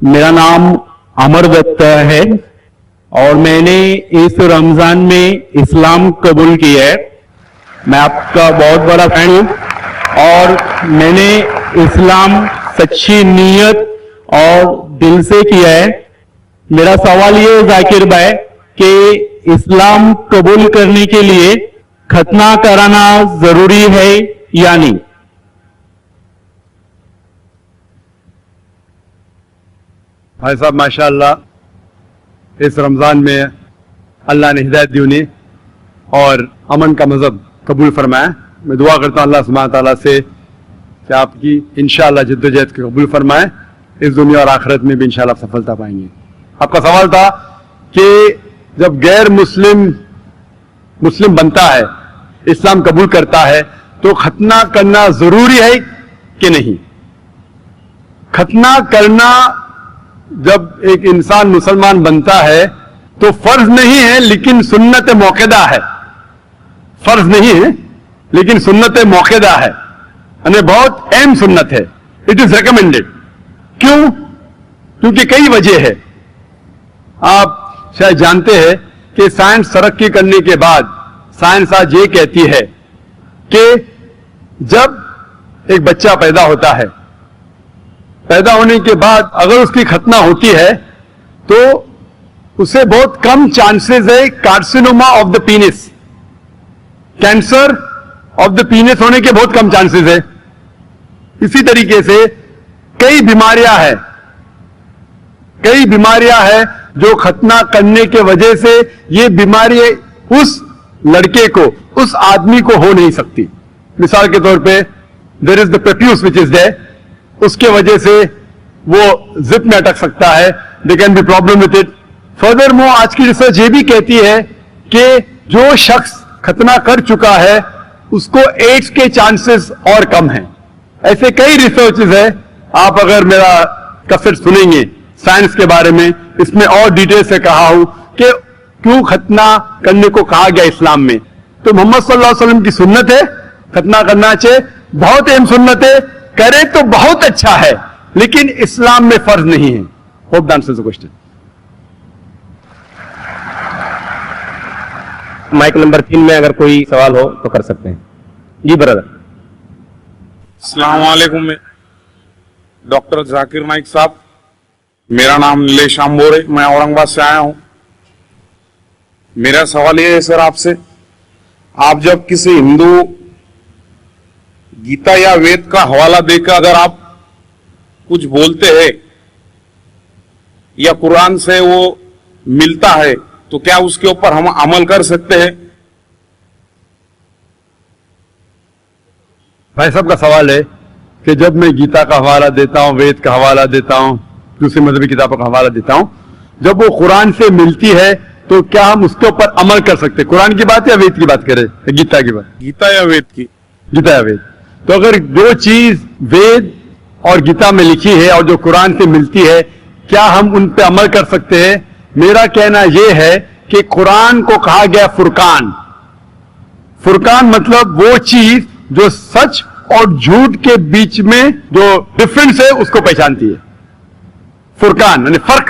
میرا نام امر دت ہے اور میں نے اس رمضان میں اسلام قبول کیا ہے. میں آپ کا بہت بڑا فین ہوں اور میں نے اسلام سچی نیت اور دل سے کیا ہے. میرا سوال یہ ہے ذاکر بھائی کہ اسلام قبول کرنے کے لیے ختنہ کرانا ضروری ہے یا نہیں؟ بھائی صاحب ماشاءاللہ اس رمضان میں اللہ نے ہدایت دی انہیں اور امن کا مذہب قبول فرمایا. میں دعا کرتا ہوں اللہ سبحانہ تعالیٰ سے کہ آپ کی انشاءاللہ جد و جہد کو قبول فرمائے. اس دنیا اور آخرت میں بھی انشاءاللہ سفلتا پائیں گے. آپ کا سوال تھا کہ جب غیر مسلم بنتا ہے، اسلام قبول کرتا ہے، تو ختنہ کرنا ضروری ہے کہ نہیں؟ ختنہ کرنا جب ایک انسان مسلمان بنتا ہے تو فرض نہیں ہے لیکن سنت موقدہ ہے. فرض نہیں ہے لیکن سنت موقدہ ہے، یعنی بہت اہم سنت ہے. It is recommended. کیوں؟ کیونکہ کئی وجہ ہے. آپ شاید جانتے ہیں کہ سائنس ترقی کرنے کے بعد سائنس آج یہ کہتی ہے کہ جب ایک بچہ پیدا ہوتا ہے، پیدا ہونے کے بعد اگر اس کی ختنہ ہوتی ہے تو اسے بہت کم چانسز ہے carcinoma of the penis, cancer of the penis ہونے کے بہت کم چانسز ہے. اسی طریقے سے کئی بیماریاں ہیں جو ختنہ کرنے کے وجہ سے یہ بیماری اس لڑکے کو، اس آدمی کو ہو نہیں سکتی. مثال کے طور پہ دیر از دا پریپیوس وچ از دیر، اس کے وجہ سے وہ زپ میں اٹک سکتا ہے. They can be problem with it. Furthermore آج کی ریسرچ یہ بھی کہتی ہے کہ جو شخص ختنہ کر چکا ہے اس کو ایڈز کے چانسز اور کم ہیں. ایسے کئی ریسرچز ہیں. آپ اگر میرا کسٹ سنیں گے سائنس کے بارے میں، اس میں اور ڈیٹیل سے کہا ہوں کہ کیوں ختنہ کرنے کو کہا گیا اسلام میں. تو محمد صلی اللہ علیہ وسلم کی سنت ہے، ختنہ کرنا چاہیے، بہت اہم سنت ہے. کرے تو بہت اچھا ہے لیکن اسلام میں فرض نہیں ہے. Hope the answers the question. Mic number 3 میں اگر کوئی سوال ہو تو کر سکتے ہیں. جی برادر. السلام علیکم. ڈاکٹر ذاکر نائک صاحب، میرا نام نیلیش امبور ہے، میں اورنگ آباد سے آیا ہوں. میرا سوال یہ ہے سر آپ سے، آپ جب کسی ہندو گیتا یا وید کا حوالہ دے کر اگر آپ کچھ بولتے ہیں یا قرآن سے وہ ملتا ہے تو کیا اس کے اوپر ہم عمل کر سکتے ہیں؟ بھائی صاحب کا سوال ہے کہ جب میں گیتا کا حوالہ دیتا ہوں، وید کا حوالہ دیتا ہوں، دوسری مذہبی کتابوں کا حوالہ دیتا ہوں، جب وہ قرآن سے ملتی ہے تو کیا ہم اس کے اوپر عمل کر سکتے ہیں؟ قرآن کی بات یا وید کی بات کریں؟ گیتا کی بات. گیتا یا وید کی؟ گیتا یا وید. تو اگر جو چیز وید اور گیتا میں لکھی ہے اور جو قرآن سے ملتی ہے، کیا ہم ان پہ عمل کر سکتے ہیں؟ میرا کہنا یہ ہے کہ قرآن کو کہا گیا فرقان. فرقان مطلب وہ چیز جو سچ اور جھوٹ کے بیچ میں جو ڈفرنس ہے اس کو پہچانتی ہے. فرقان یعنی فرق،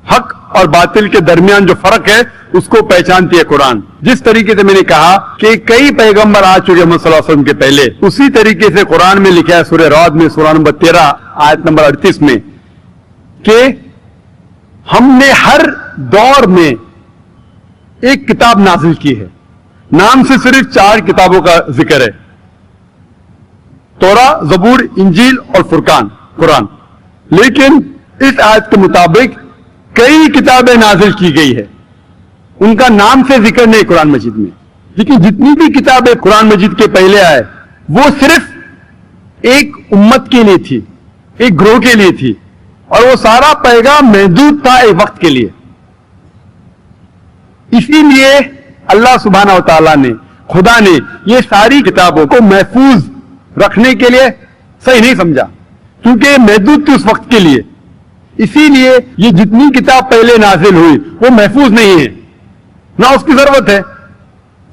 حق اور باطل کے درمیان جو فرق ہے اس کو پہچانتی ہے قرآن. جس طریقے سے میں نے کہا کہ کئی پیغمبر آ چکے محمد صلی اللہ علیہ وسلم کے پہلے، اسی طریقے سے قرآن میں لکھا ہے سورہ رعد میں سورہ نمبر 13 آیت نمبر 38 میں کہ ہم نے ہر دور میں ایک کتاب نازل کی ہے. نام سے صرف 4 کتابوں کا ذکر ہے، توراہ، زبور، انجیل اور فرقان، قرآن. لیکن اس آیت کے مطابق کئی کتابیں نازل کی گئی ہے، ان کا نام سے ذکر نہیں قرآن مجید میں. لیکن جتنی بھی کتابیں قرآن مجید کے پہلے آئے وہ صرف ایک امت کے لیے تھی، ایک گروہ کے لیے تھی، اور وہ سارا پیغام محدود تھا ایک وقت کے لیے. اسی لیے اللہ سبحانہ و تعالیٰ نے، خدا نے یہ ساری کتابوں کو محفوظ رکھنے کے لیے صحیح نہیں سمجھا، کیونکہ محدود تھی اس وقت کے لیے. اسی لیے یہ جتنی کتاب پہلے نازل ہوئی وہ محفوظ نہیں ہے، نہ اس کی ضرورت ہے.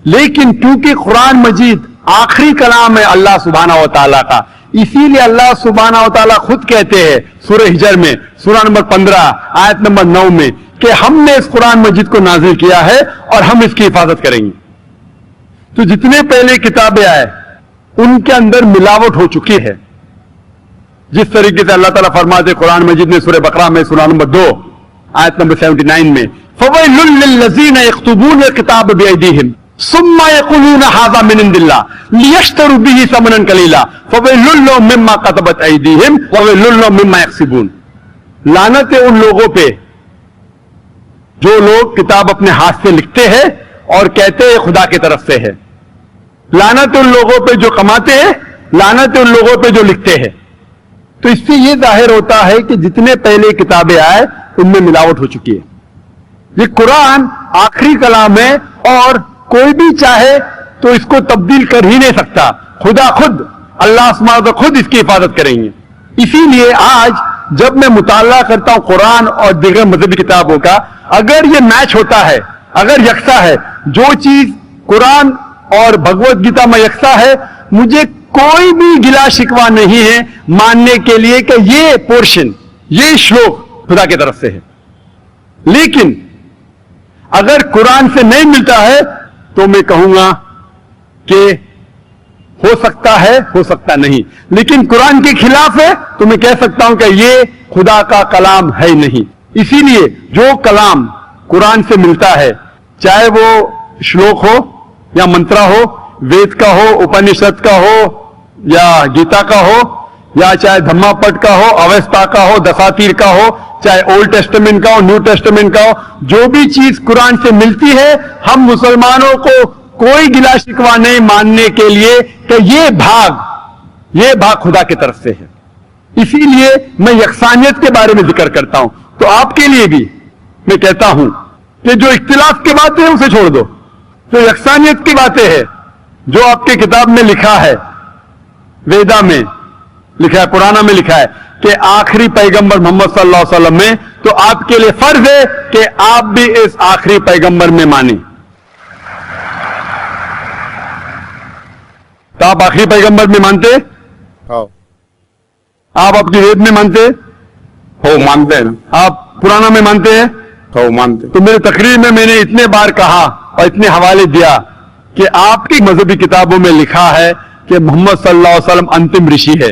لیکن کیونکہ قرآن مجید آخری کلام ہے اللہ سبحانہ و تعالیٰ کا، اسی لیے اللہ سبحانہ و تعالیٰ خود کہتے ہیں سورہ ہجر میں سورہ نمبر 15 آیت نمبر 9 میں کہ ہم نے اس قرآن مجید کو نازل کیا ہے اور ہم اس کی حفاظت کریں گے. تو جتنے پہلے کتابیں آئے ان کے اندر ملاوٹ ہو چکی ہے. جس طریقے سے اللہ تعالیٰ فرماتے قرآن مجید میں سورہ بقرہ میں سورہ نمبر 2 آیت نمبر 79 میں فَوَيْلٌ لِّلَّذِينَ يَكْتُبُونَ الْكِتَابَ بِأَيْدِيهِمْ ثُمَّ يَقُولُونَ هَٰذَا مِنْ عِندِ اللَّهِ لِيَشْتَرُوا بِهِ ثَمَنًا قَلِيلًا فَوَيْلٌ لَّهُم مِّمَّا كَتَبَتْ أَيْدِيهِمْ وَوَيْلٌ لَّهُم مِّمَّا يَكْسِبُونَ. لعنت ہے ان لوگوں پہ جو لوگ کتاب اپنے ہاتھ سے لکھتے ہیں اور کہتے ہیں خدا کی طرف سے ہے. لعنت ان لوگوں پہ جو کماتے ہیں, لعنت ان لوگوں پہ جو لکھتے ہیں. تو اس سے یہ ظاہر ہوتا ہے کہ جتنے پہلے کتابیں آئے ان میں ملاوٹ ہو چکی ہے. یہ قرآن آخری کلام ہے اور کوئی بھی چاہے تو اس کو تبدیل کر ہی نہیں سکتا. خدا خود, اللہ سبحانہ خود اس کی حفاظت کریں گے. اسی لیے آج جب میں مطالعہ کرتا ہوں قرآن اور دیگر مذہبی کتابوں کا, اگر یہ میچ ہوتا ہے, اگر یکساں ہے, جو چیز قرآن اور بھگوت گیتا میں یکساں ہے, مجھے کوئی بھی گلا شکوہ نہیں ہے ماننے کے لیے کہ یہ پورشن, یہ شلوک خدا کی طرف سے ہے. لیکن اگر قرآن سے نہیں ملتا ہے تو میں کہوں گا کہ ہو سکتا ہے, ہو سکتا نہیں. لیکن قرآن کے خلاف ہے تو میں کہہ سکتا ہوں کہ یہ خدا کا کلام ہے نہیں. اسی لیے جو کلام قرآن سے ملتا ہے, چاہے وہ شلوک ہو یا منترا ہو, وید کا ہو, اپنشد کا ہو یا گیتا کا ہو, یا چاہے دھما پٹ کا ہو, اوستا کا ہو, دساتیر کا ہو, چاہے اولڈ ٹیسٹمنٹ کا ہو, نیو ٹیسٹمنٹ کا ہو, جو بھی چیز قرآن سے ملتی ہے ہم مسلمانوں کو کوئی گلا شکوہ نہیں ماننے کے لیے کہ یہ بھاگ خدا کی طرف سے ہے. اسی لیے میں یکسانیت کے بارے میں ذکر کرتا ہوں. تو آپ کے لیے بھی میں کہتا ہوں کہ جو اختلاف کی باتیں ہیں اسے چھوڑ دو. جو یکسانیت کی باتیں ہیں, جو آپ کے کتاب میں لکھا ہے, ویدا میں لکھا ہے, پرانا میں لکھا ہے کہ آخری پیغمبر محمد صلی اللہ علیہ وسلم میں, تو آپ کے لیے فرض ہے کہ آپ بھی اس آخری پیغمبر میں مانیں. تو آپ آخری پیغمبر میں مانتے, آپ اپنی وید میں مانتے ہو, مانتے ہیں, آپ پرانا میں مانتے ہیں, ہو مانتے. تو میری تقریر میں نے اتنے بار کہا اور اتنے حوالے دیا کہ آپ کی مذہبی کتابوں میں لکھا ہے کہ محمد صلی اللہ علیہ وسلم انتم رشی ہے.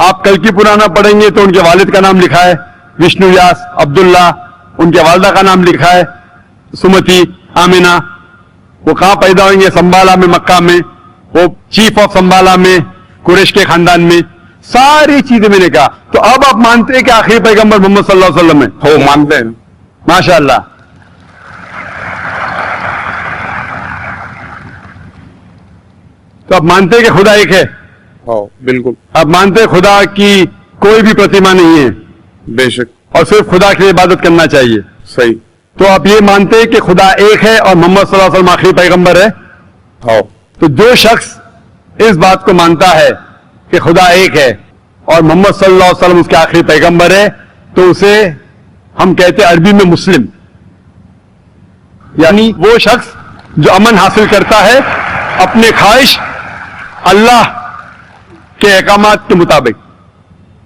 آپ کل کی پرانا پڑھیں گے تو ان کے والد کا نام لکھا ہے وشنو ویاس, عبداللہ, ان کے والدہ کا نام لکھا ہے سمتی, آمینہ. وہ کہاں پیدا ہوئیں گے؟ سنبالا میں, مکہ میں. وہ چیف آف سنبالا میں, قریش کے خاندان میں. ساری چیزیں میں نے کہا. تو اب آپ مانتے ہیں کہ آخری پیغمبر محمد صلی اللہ علیہ وسلم ہے؟ ہو مانتے ہیں. ماشاء اللہ. تو آپ مانتے ہیں کہ خدا ایک ہے؟ ہو بالکل. آپ مانتے ہیں خدا کی کوئی بھی پرتیما نہیں ہے بے شک. اور صرف خدا کی عبادت کرنا چاہیے؟ صحیح. تو آپ یہ مانتے ہیں کہ خدا ایک ہے اور محمد صلی اللہ علیہ وسلم آخری پیغمبر ہے؟ ہو. تو جو شخص اس بات کو مانتا ہے کہ خدا ایک ہے اور محمد صلی اللہ علیہ وسلم اس کے آخری پیغمبر ہے, تو اسے ہم کہتے ہیں عربی میں مسلم, یعنی وہ شخص جو امن حاصل کرتا ہے اپنے خواہش اللہ کے احکامات کے مطابق.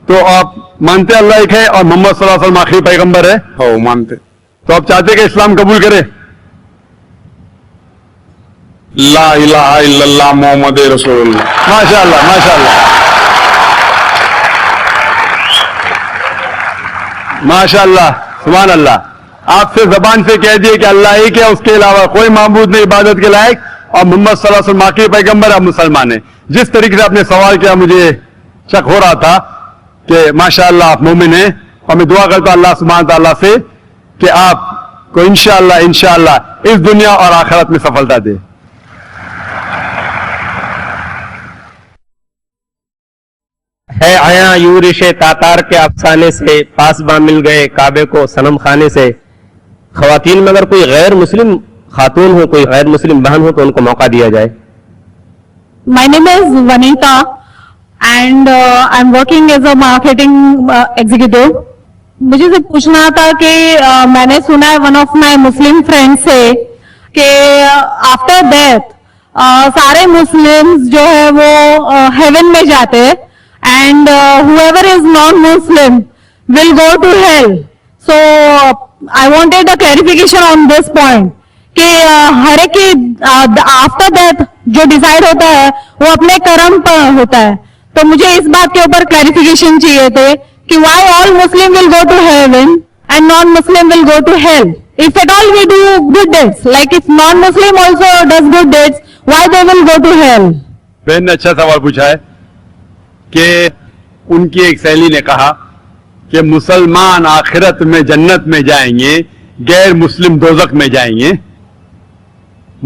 تو آپ مانتے اللہ ایک ہے اور محمد صلی اللہ علیہ وسلم آخری پیغمبر ہے؟ ہو مانتے. تو آپ چاہتے کہ اسلام قبول کرے؟ لا الہ الا اللہ محمد رسول اللہ. ماشاء اللہ, ماشاء اللہ, ماشاء اللہ, سبحان اللہ. آپ سے زبان سے کہہ دیے کہ اللہ ایک ہے, اس کے علاوہ کوئی معبود نہیں عبادت کے لائق, اور محمد صلی اللہ علیہ وسلم آخری پیغمبر, آپ مسلمان ہیں. جس طریقے سے آپ نے سوال کیا مجھے شک ہو رہا تھا کہ ماشاء اللہ آپ مومن ہیں, اور میں دعا کرتا ہوں اللہ سبحانہ تعالیٰ سے کہ آپ کو انشاءاللہ اس دنیا اور آخرت میں سفلتا دے. ہے آیا یورش تاتار کے افسانے سے, پاسباں مل گئے کعبے کو صنم خانے سے. خواتین میں اگر کوئی غیر مسلم خاتون ہو, کوئی غیر مسلم بہن ہو, تو ان کو موقع دیا جائے. My name is Vanita and I'm working as a marketing executive. مجھے سے پوچھنا تھا کہ میں نے سنا ہے one of my Muslim friend سے کہ آفٹر ڈیتھ سارے مسلم جو ہے وہ ہیون میں جاتے ہیں, and whoever is non-Muslim will go to hell. So I wanted a clarification on this point کہ ہر ایک آفٹر ڈیتھ جو ڈیسائیڈ ہوتا ہے وہ اپنے کرم پر ہوتا ہے. تو مجھے اس بات کے اوپر کلیریفیکیشن چاہیے تھے کہ why all Muslim will go to heaven and non Muslim will go to hell. If at all we do good deeds, like if non-Muslim also does good deeds, why they will go to hell? بہن نے اچھا سوال پوچھا ہے کہ ان کی ایک سہیلی نے کہا کہ مسلمان آخرت میں جنت میں جائیں گے, غیر مسلم دوزخ میں جائیں گے.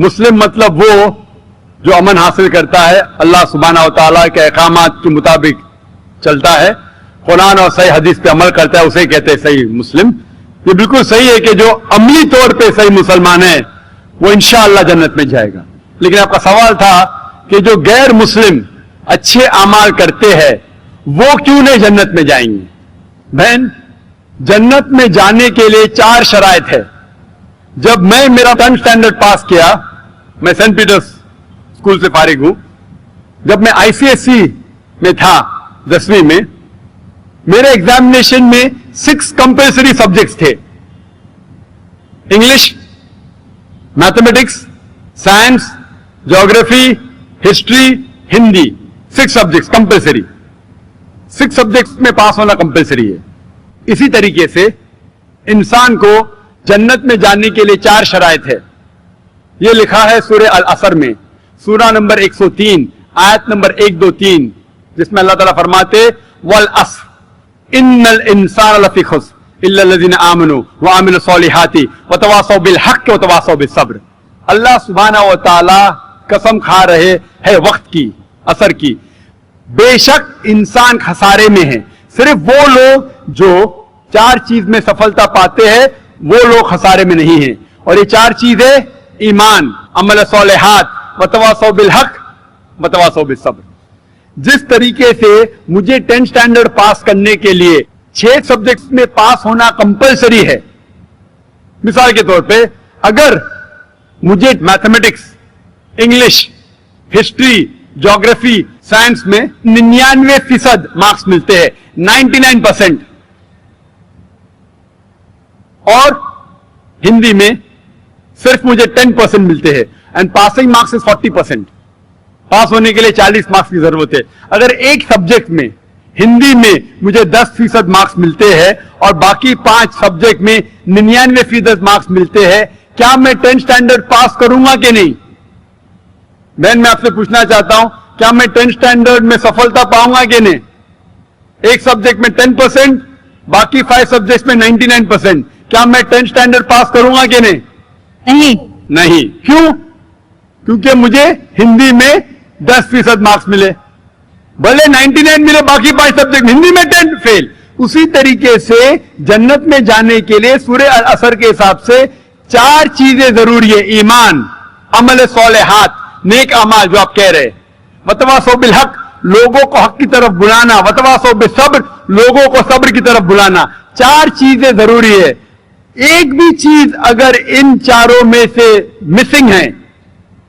مسلم مطلب وہ جو امن حاصل کرتا ہے, اللہ سبحانہ و تعالیٰ کے احکامات کے مطابق چلتا ہے, قرآن اور صحیح حدیث پہ عمل کرتا ہے, اسے کہتے ہیں صحیح مسلم. یہ بالکل صحیح ہے کہ جو عملی طور پہ صحیح مسلمان ہے وہ انشاءاللہ جنت میں جائے گا. لیکن آپ کا سوال تھا کہ جو غیر مسلم اچھے اعمال کرتے ہیں وہ کیوں نہیں جنت میں جائیں گے؟ بہن, جنت میں جانے کے لیے 4 شرائط ہے. جب میں میرا 10th اسٹینڈرڈ پاس کیا, میں سینٹ پیٹرس اسکول سے فارغ ہوں, جب میں ICSE میں تھا 10ویں میں, میرے ایگزامینیشن میں 6 کمپلسری سبجیکٹس تھے. English, mathematics, science, geography, history, Hindi, 6 subjects compulsory. 6 subjects میں پاس ہونا کمپلسری ہے. اسی طریقے سے انسان کو جنت میں جانے کے لیے 4 شرائط ہے. یہ لکھا ہے سورہ العصر میں, سورہ نمبر 103 آیت نمبر 1 2 3, جس میں اللہ تعالیٰ فرماتے والعصر ان الانسان لفی خسر الا الذین آمنوا وعملوا الصالحات وتواصوا بالحق وتواصوا بالصبر. اللہ سبحانہ و تعالیٰ قسم کھا رہے ہے وقت کی, عصر کی, بے شک انسان خسارے میں ہے. صرف وہ لوگ جو 4 چیز میں سفلتا پاتے ہیں وہ لوگ خسارے میں نہیں ہیں. اور یہ 4 چیزیں ایمان, عمل صالحات, وتواصوا بالحق, وتواصوا بالصبر. جس طریقے سے مجھے 10th اسٹینڈرڈ پاس کرنے کے لیے 6 سبجیکٹس میں پاس ہونا کمپلسری ہے, مثال کے طور پہ اگر مجھے mathematics, English, history, geography, science میں 99% مارکس ملتے ہیں, 99%, اور ہندی میں صرف مجھے 10% ملتے ہیں, اینڈ پاسنگ مارکس از 40%. پاس ہونے کے لیے 40 مارکس کی ضرورت ہے. اگر ایک سبجیکٹ میں, ہندی میں مجھے 10% مارکس ملتے ہیں اور باقی 5 سبجیکٹ میں 99% مارکس ملتے ہیں, کیا میں 10th اسٹینڈرڈ پاس کروں گا کہ نہیں؟ بہن, میں آپ سے پوچھنا چاہتا ہوں, کیا میں 10th اسٹینڈرڈ میں سفلتا پاؤں گا کہ نہیں؟ ایک سبجیکٹ میں 10%, باقی 5 سبجیکٹ میں 99%, کیا میں 10th اسٹینڈرڈ پاس کروں گا کہ نہیں؟ نہیں. کیوں؟ کیونکہ مجھے ہندی میں 10% مارکس ملے, بھلے 99 ملے, باقی 5 سبجیکٹ ہندی میں 10 فیل. اسی طریقے سے جنت میں جانے کے لیے سورہ العصر کے حساب سے 4 چیزیں ضروری ہے. ایمان, عمل صالحات, نیک اعمال جو آپ کہہ رہے, وتواصوا بالحق, لوگوں کو حق کی طرف بلانا, وتواصوا بالصبر, لوگوں کو صبر کی طرف بلانا. 4 چیزیں ضروری ہے. ایک بھی چیز اگر ان 4 میں سے مسنگ ہے,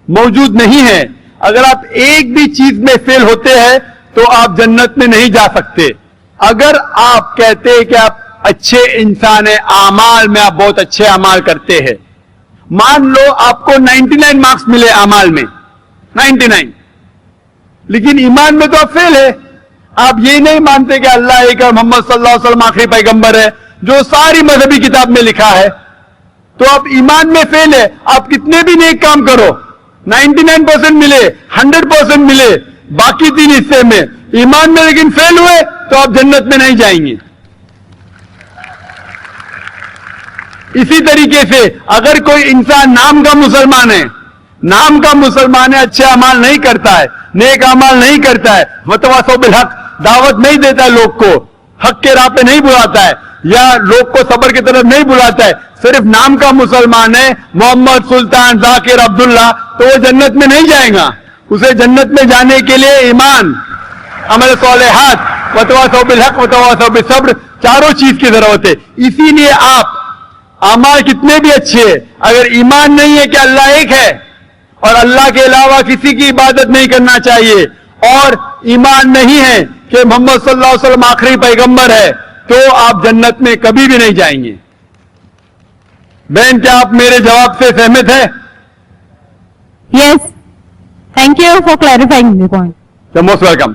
موجود نہیں ہے, اگر آپ ایک بھی چیز میں فیل ہوتے ہیں تو آپ جنت میں نہیں جا سکتے. اگر آپ کہتے ہیں کہ آپ اچھے انسان ہیں, اعمال میں آپ بہت اچھے اعمال کرتے ہیں, مان لو آپ کو 99 مارکس ملے اعمال میں, 99, لیکن ایمان میں تو آپ فیل ہے. آپ یہ نہیں مانتے کہ اللہ ایک اور محمد صلی اللہ علیہ وسلم آخری پیغمبر ہے جو ساری مذہبی کتاب میں لکھا ہے, تو آپ ایمان میں فیل ہے. آپ کتنے بھی نیک کام کرو, 99% ملے, 100% ملے, باقی 3 حصے میں ایمان میں لیکن فیل ہوئے تو آپ جنت میں نہیں جائیں گے. اسی طریقے سے اگر کوئی انسان نام کا مسلمان ہے, نام کا مسلمان ہے, اچھے اعمال نہیں کرتا ہے, نیک اعمال نہیں کرتا ہے, وتواصوا بالحق, دعوت نہیں دیتا ہے لوگ کو, حق کے راہ پہ نہیں بلاتا ہے, یا لوگ کو صبر کی طرف نہیں بلاتا ہے, صرف نام کا مسلمان ہے, محمد, سلطان, ذاکر, عبداللہ, تو وہ جنت میں نہیں جائے گا. اسے جنت میں جانے کے لیے ایمان, عمل صالحات, وتواصوا بالحق, وتواصوا بالصبر, 4 چیز کی ضرورت ہے. اسی لیے آپ اعمال کتنے بھی اچھے, اگر ایمان نہیں ہے کہ اللہ ایک ہے اور اللہ کے علاوہ کسی کی عبادت نہیں کرنا چاہیے, اور ایمان نہیں ہے کہ محمد صلی اللہ علیہ وسلم آخری پیغمبر ہے تو آپ جنت میں کبھی بھی نہیں جائیں گے. بہن کیا آپ میرے جواب سے سہمت ہیں؟ Yes. Thank you for clarifying the point. Most welcome.